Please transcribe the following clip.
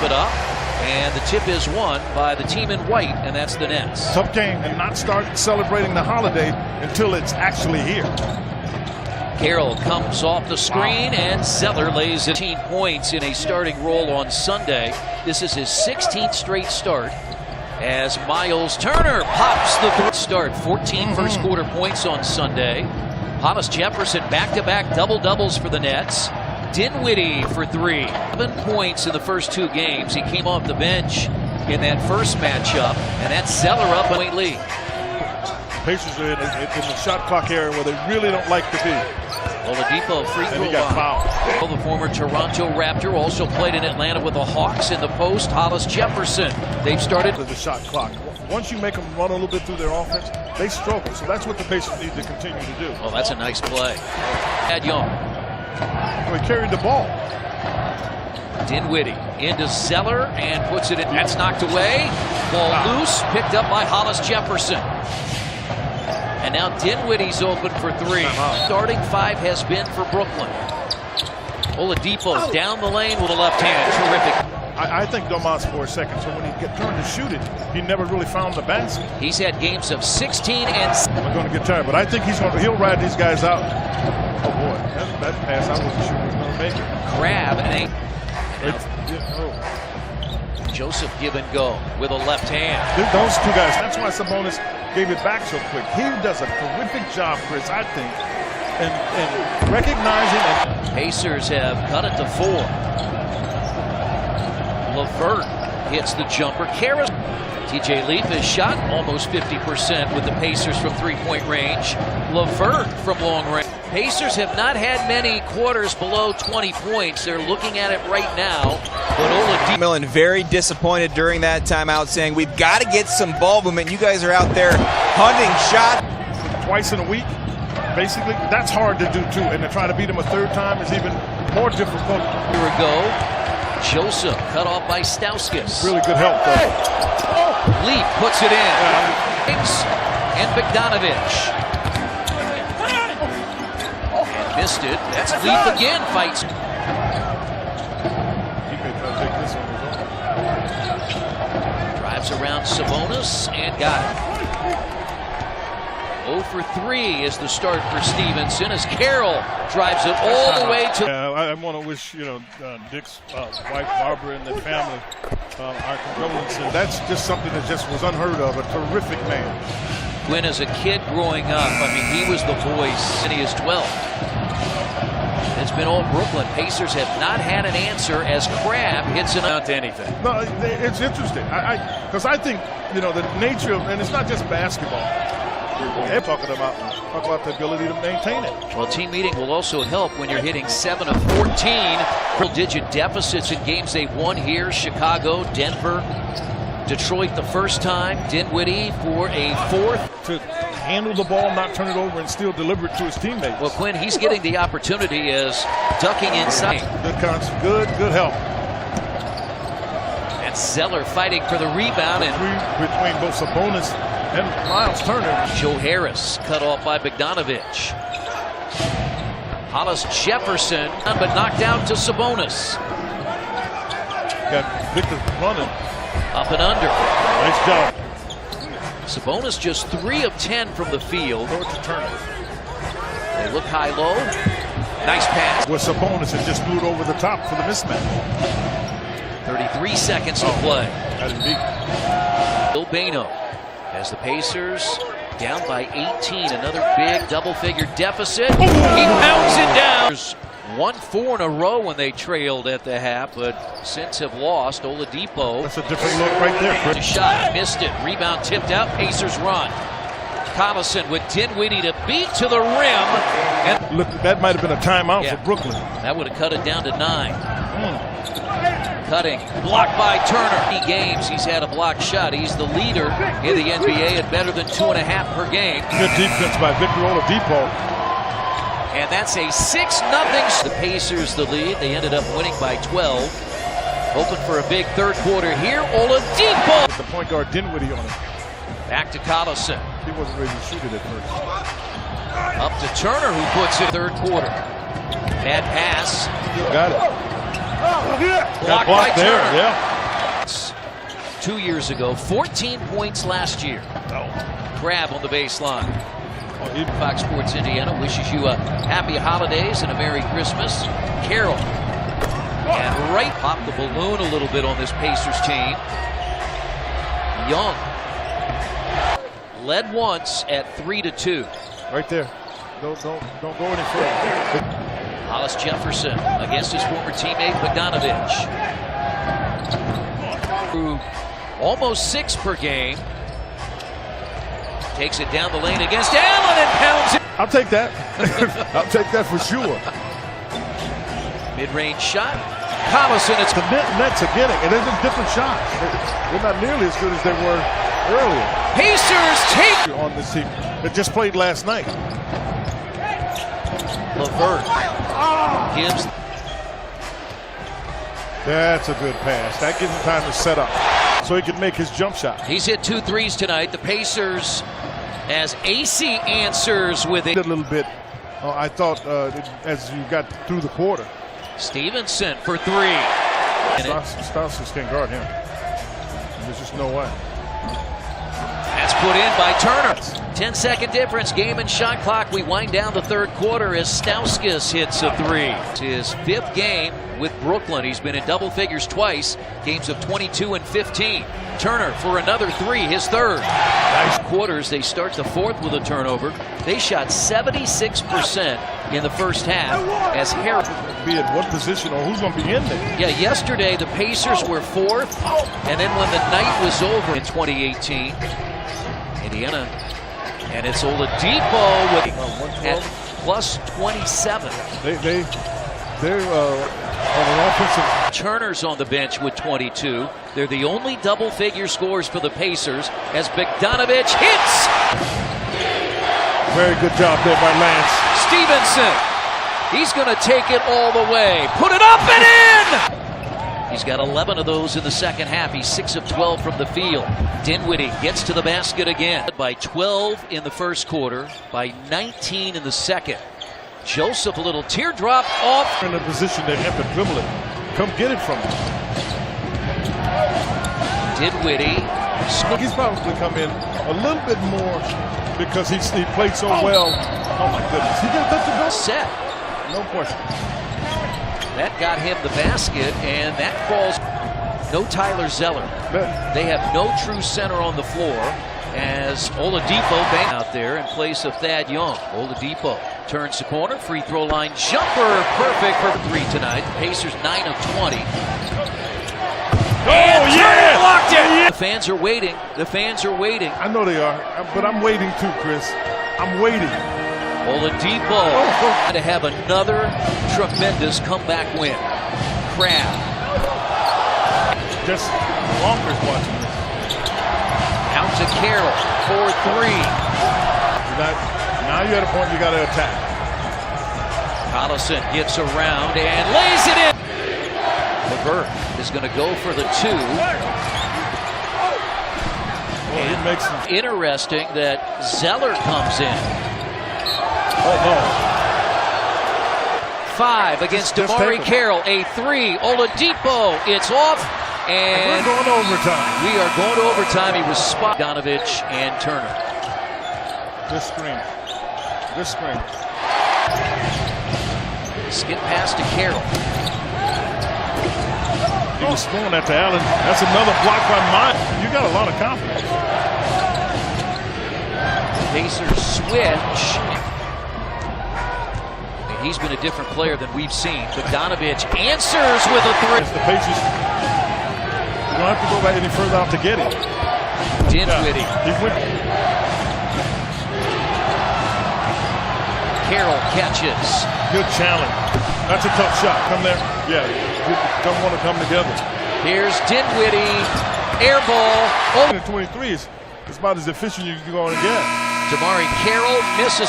tip it up. And the tip is won by the team in white, and that's the Nets. Tough game, and not start celebrating the holiday until it's actually here. Carroll comes off the screen, and Zeller lays 18 points in a starting role on Sunday. This is his 16th straight start as Miles Turner pops the third start. 14 first quarter points on Sunday. Hollis Jefferson back-to-back double-doubles for the Nets. Dinwiddie for 3. 7 points in the first 2 games. He came off the bench in that first matchup, and that's Zeller up a point lead. Pacers are in the shot clock area where they really don't like to be. Oladipo free throw And he got fouled. The former Toronto Raptor also played in Atlanta with the Hawks in the post. Hollis Jefferson. They've started the shot clock. Once you make them run a little bit through their offense, they struggle. So that's what the Pacers need to continue to do. Well, that's a nice play. Thad Young. He carried the ball. Dinwiddie into Zeller and puts it in. That's knocked away. Ball loose, picked up by Hollis Jefferson. And now Dinwiddie's open for 3. Starting 5 has been for Brooklyn. Oladipo down the lane with a left hand. Terrific. I think Domas for a second. So when he turned to shoot it, he never really found the basket. He's had games of 16 and. I'm going to get tired, but I think he'll ride these guys out. Oh boy, that pass I wasn't sure he was going to make it. Crab and Joseph give and go with a left hand. Those two guys, that's why Sabonis gave it back so quick. He does a terrific job, Chris, I think, in recognizing. Pacers have cut it to 4. LeVert hits the jumper. Karras. TJ Leaf is shot almost 50% with the Pacers from 3-point range. LeVert from long range. Pacers have not had many quarters below 20 points. They're looking at it right now. But Oladipo. Millen very disappointed during that timeout, saying we've got to get some ball movement. You guys are out there hunting shots. Twice in a week, basically, that's hard to do too. And to try to beat him a third time is even more difficult. Here we go. Joseph cut off by Stauskas. Really good help though. Leaf puts it in. Higgs and Bogdanovich. And missed it. That's Leaf again. Fights. He may try to take this one. Drives around Sabonis and got it. 0 for 3 is the start for Stevenson as Carroll drives it all the way to. I want to wish Dick's wife Barbara and the family our condolences. That's just something that just was unheard of. A terrific man. When as a kid growing up, I mean, he was the voice, and he is 12. It's been all Brooklyn. Pacers have not had an answer as Crab hits it out to anything. No, it's interesting. Because I think the nature of, and it's not just basketball. They're talking about the ability to maintain it. Well, team meeting will also help when you're hitting 7 of 14. Triple-digit deficits in games they've won here. Chicago, Denver, Detroit the first time. Dinwiddie for a 4th. To handle the ball, not turn it over, and still deliver it to his teammates. Well, Quinn, he's getting the opportunity as ducking inside. Good concept. Good help. And Zeller fighting for the rebound. And between both Sabonis and Miles Turner. Joe Harris cut off by Bogdanovich. Hollis Jefferson, but knocked out to Sabonis. Got Victor running. Up and under. Nice job. Sabonis just 3 of 10 from the field. Throw it to Turner. They look high-low. Nice pass. With Sabonis and just threw it over the top for the mismatch. 33 seconds to play. That is deep. Bill Bano as the Pacers down by 18. Another big double-figure deficit. He pounds it down. Won 4 in a row when they trailed at the half, but since have lost. Oladipo. That's a different look right there, Chris. A shot, missed it. Rebound tipped out. Pacers run. Collison with Dinwiddie to beat to the rim. And look, that might have been a timeout for Brooklyn. That would have cut it down to 9. Cutting, blocked by Turner. Games he's had a blocked shot. He's the leader in the NBA at better than 2.5 per game. Good defense by Victor Oladipo. And that's a 6-0. The Pacers the lead. They ended up winning by 12. Hoping for a big third quarter here. Oladipo. The point guard Dinwiddie on it. Back to Collison. He wasn't ready to shoot it at first. Up to Turner, who puts it third quarter. Bad pass. Got it. Blocked by Turner. Yeah. 2 years ago, 14 points last year. Crab on the baseline. Fox Sports Indiana wishes you a happy holidays and a Merry Christmas. Carroll. And right, pop the balloon a little bit on this Pacers team. Young led once at 3-2. Right there. Don't go any further. Hollis Jefferson against his former teammate Bogdanovich. Through almost 6 per game. Takes it down the lane against Allen and pounds it. I'll take that. I'll take that for sure. Mid-range shot. Collison, it's The Nets are getting it. It's a different shot. They're not nearly as good as they were earlier. Pacers take On this team that just played last night. LeVert gives. That's a good pass. That gives him time to set up so he can make his jump shot. He's hit 2 threes tonight. The Pacers, as AC answers with A it. little bit. I thought as you got through the quarter, Stevenson for 3. Stauskas can't guard him. There's just no way. That's put in by Turner. 10-second difference, game and shot clock. We wind down the third quarter as Stauskas hits a 3. It's his 5th game with Brooklyn. He's been in double figures twice, games of 22 and 15. Turner for another 3, his 3rd. Nice quarters. They start the 4th with a turnover. They shot 76% in the first half as Harris. Be at what position or who's going to be in there? Yeah, yesterday the Pacers were 4th, and then when the night was over in 2018, Indiana, and it's Oladipo with at plus 27. They're on an offensive. Turner's on the bench with 22. They're the only double-figure scores for the Pacers as Bogdanovich hits. Very good job there by Lance. Stevenson. He's going to take it all the way. Put it up and in! He's got 11 of those in the second half. He's 6 of 12 from the field. Dinwiddie gets to the basket again. By 12 in the first quarter, by 19 in the second. Joseph, a little teardrop off. In a position to have to dribble it. Come get it from him. Dinwiddie. He's probably come in a little bit more because he played so well. Oh my goodness. He got that to go. Set. No question. That got him the basket, and that falls. No Tyler Zeller. They have no true center on the floor as Oladipo bangs out there in place of Thad Young. Oladipo turns the corner, free throw line jumper, perfect for 3 tonight. The Pacers 9 of 20. And Turner blocked it. Yeah. The fans are waiting. The fans are waiting. I know they are, but I'm waiting too, Chris. I'm waiting. Oladipo to have another tremendous comeback win. Crab. Just Walker's watching this. Out to Carroll for 3. Now you're at a point you got to attack. Collison gets around and lays it in. LeVert is going to go for the 2. Well, it makes sense. Interesting that Zeller comes in. Oh, no. 5 against DeMarre Carroll. A 3. Oladipo. It's off. And we're going to overtime. We are going to overtime. He was spot. Donovich and Turner. Good screen. Good screen. Skip pass to Carroll. He was throwing that to Allen. That's another block by Mine. You got a lot of confidence. Pacers switch. And he's been a different player than we've seen. Bogdanovich answers with a 3. It's the Pacers. You don't have to go back any further out to get it. Dinwiddie. He went. Carroll catches. Good challenge. That's a tough shot. Come there. Yeah, you don't want to come together. Here's Dinwiddie. Air ball. 23 is about as efficient as you're going to get. DeMarre Carroll misses.